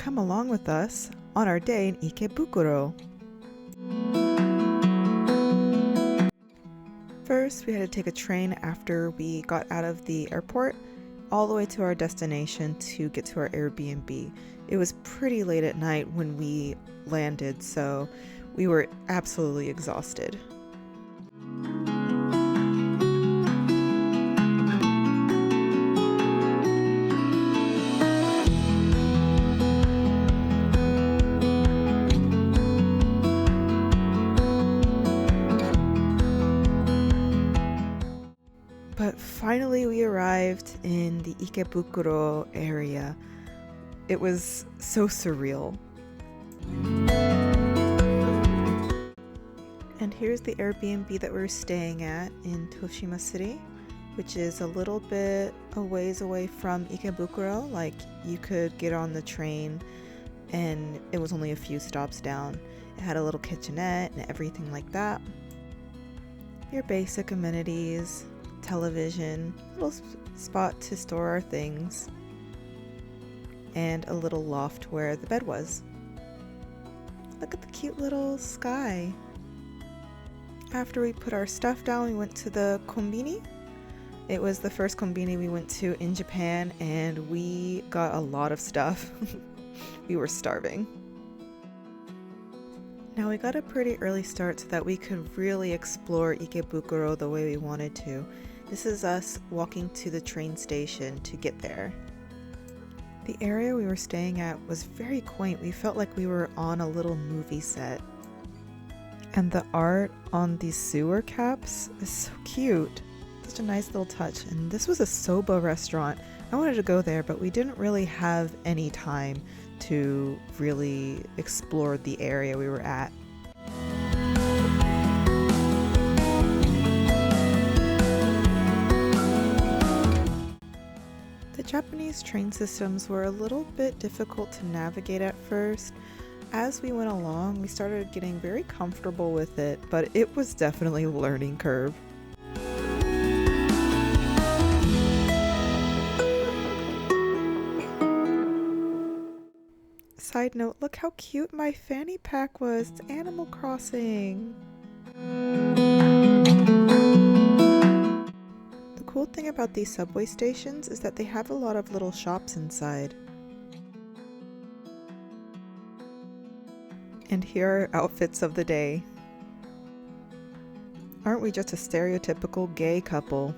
come along with us on our day in Ikebukuro. First, we had to take a train after we got out of the airport all the way to our destination to get to our Airbnb. It was pretty late at night when we landed, so we were absolutely exhausted. But finally we arrived in the Ikebukuro area. It was so surreal. And here's the Airbnb that we're staying at in Toshima City, which is a little bit a ways away from Ikebukuro. Like, you could get on the train and it was only a few stops down. It had a little kitchenette and everything like that. Your basic amenities, television, little spot to store our things, and a little loft where the bed was. Look at the cute little sky. After we put our stuff down, we went to the konbini. It was the first konbini we went to in Japan, and we got a lot of stuff. We were starving. Now we got a pretty early start so that we could really explore Ikebukuro the way we wanted to. This is us walking to the train station to get there. The area we were staying at was very quaint. We felt like we were on a little movie set. And the art on these sewer caps is so cute. Such a nice little touch. And this was a soba restaurant. I wanted to go there, but we didn't really have any time to really explore the area we were at. The Japanese train systems were a little bit difficult to navigate at first. As we went along, we started getting very comfortable with it, but it was definitely a learning curve. Side note, look how cute my fanny pack was. It's Animal Crossing. The cool thing about these subway stations is that they have a lot of little shops inside. And here are outfits of the day. Aren't we just a stereotypical gay couple?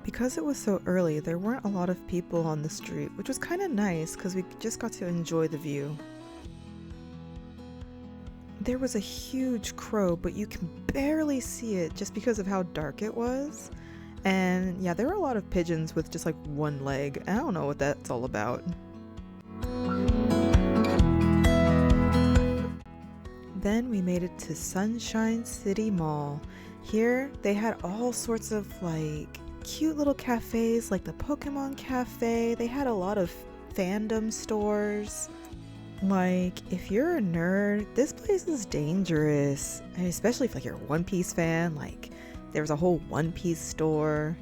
Because it was so early, there weren't a lot of people on the street, which was kind of nice because we just got to enjoy the view. There was a huge crow, but you can barely see it just because of how dark it was. And yeah, there were a lot of pigeons with just like one leg. I don't know what that's all about. Then we made it to Sunshine City Mall. Here they had all sorts of like cute little cafes, like the Pokémon cafe. They had a lot of fandom stores. Like, if you're a nerd, this place is dangerous. And especially if like you're a One Piece fan, like there was a whole One Piece store.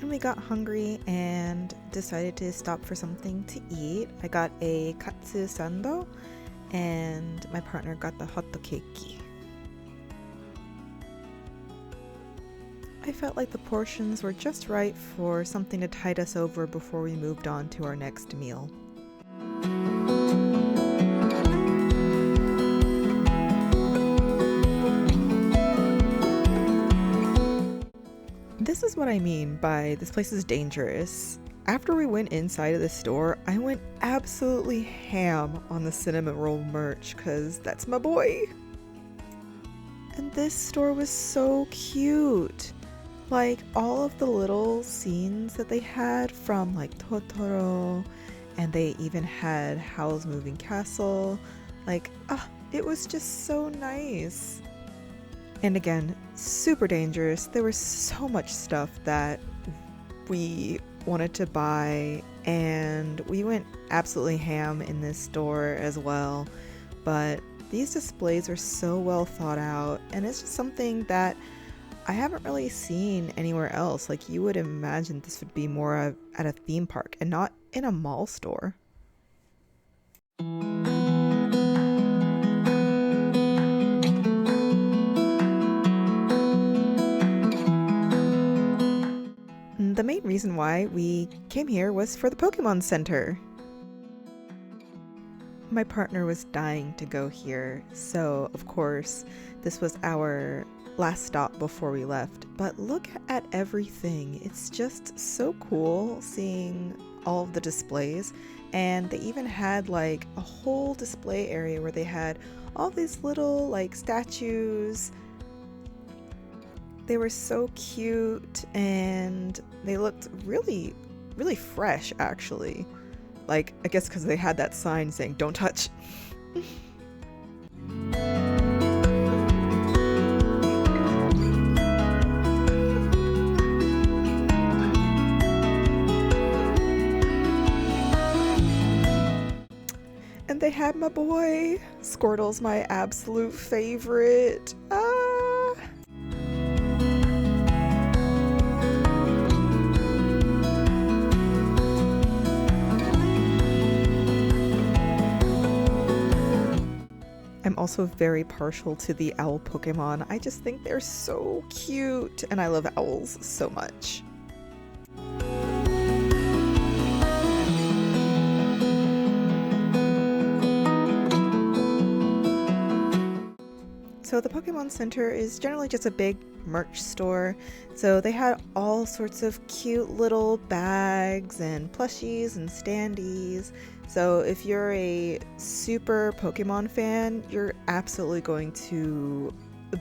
And we got hungry and decided to stop for something to eat. I got a katsu sando and my partner got the hot cake. I felt like the portions were just right for something to tide us over before we moved on to our next meal. This is what I mean by this place is dangerous. After we went inside of the store, I went absolutely ham on the cinnamon roll merch because that's my boy. And this store was so cute. Like all of the little scenes that they had from like Totoro, and they even had Howl's Moving Castle. Like, it was just so nice. And again, super dangerous. There was so much stuff that we wanted to buy, and we went absolutely ham in this store as well. But these displays are so well thought out, and it's just something that I haven't really seen anywhere else. Like, you would imagine this would be more at a theme park and not in a mall store. The main reason why we came here was for the Pokémon Center. My partner was dying to go here, so of course this was our last stop before we left. But look at everything. It's just so cool seeing all of the displays, and they even had like a whole display area where they had all these little like statues. They were so cute and they looked really, really fresh actually. Like, I guess because they had that sign saying don't touch. And they had my boy. Squirtle's my absolute favorite. I'm also very partial to the owl Pokemon. I just think they're so cute, and I love owls so much. So the Pokemon Center is generally just a big merch store. So they had all sorts of cute little bags and plushies and standees. So if you're a super Pokemon fan, you're absolutely going to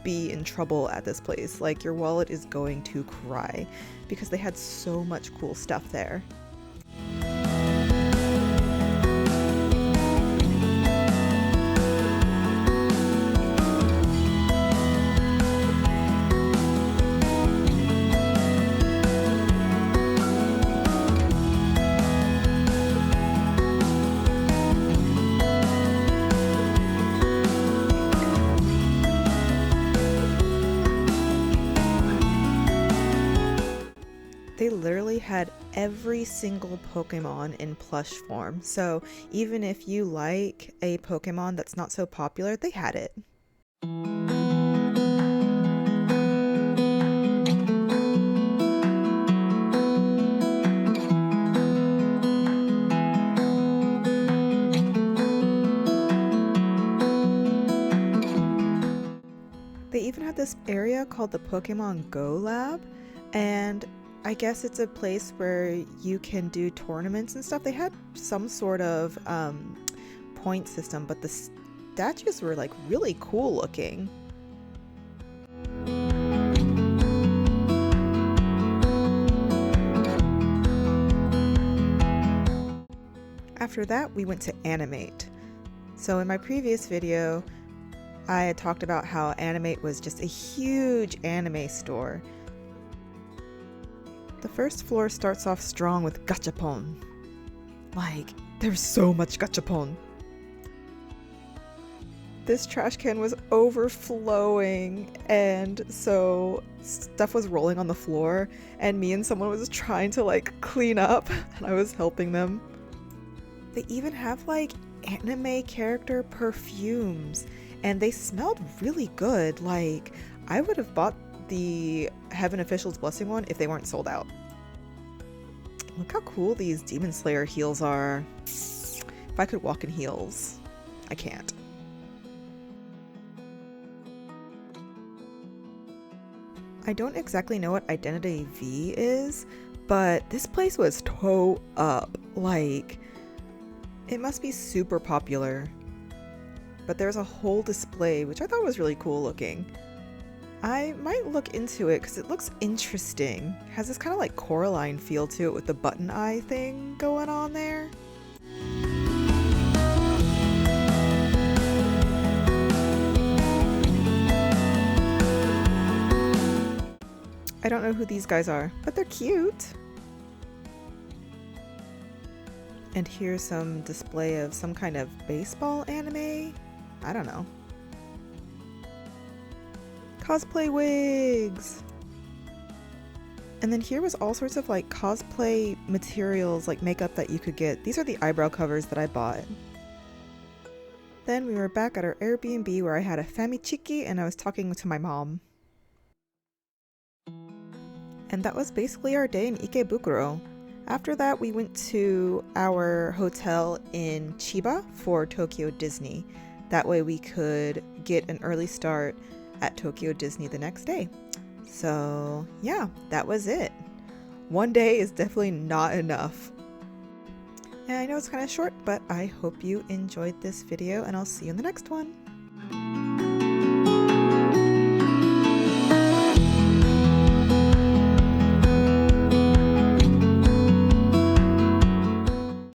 be in trouble at this place. Like, your wallet is going to cry because they had so much cool stuff there. They literally had every single Pokemon in plush form. So even if you like a Pokemon that's not so popular, they had it. They even had this area called the Pokemon Go Lab, and I guess it's a place where you can do tournaments and stuff. They had some sort of point system, but the statues were like really cool looking. After that, we went to Animate. So in my previous video, I had talked about how Animate was just a huge anime store. The first floor starts off strong with gachapon. Like, there's so much gachapon. This trash can was overflowing, and so stuff was rolling on the floor, and me and someone was trying to like clean up, and I was helping them. They even have like anime character perfumes, and they smelled really good. Like, I would have bought the Heaven Official's Blessing one if they weren't sold out. Look how cool these Demon Slayer heels are. If I could walk in heels, I can't. I don't exactly know what Identity V is, but this place was toe up. Like, it must be super popular. But there's a whole display, which I thought was really cool looking. I might look into it because it looks interesting. It has this kind of like Coraline feel to it with the button eye thing going on there. I don't know who these guys are, but they're cute. And here's some display of some kind of baseball anime. I don't know. Cosplay wigs! And then here was all sorts of like cosplay materials, like makeup that you could get. These are the eyebrow covers that I bought. Then we were back at our Airbnb where I had a famichiki and I was talking to my mom. And that was basically our day in Ikebukuro. After that, we went to our hotel in Chiba for Tokyo Disney. That way we could get an early start at Tokyo Disney the next day. So yeah, that was it. One day is definitely not enough. And I know it's kind of short, but I hope you enjoyed this video and I'll see you in the next one.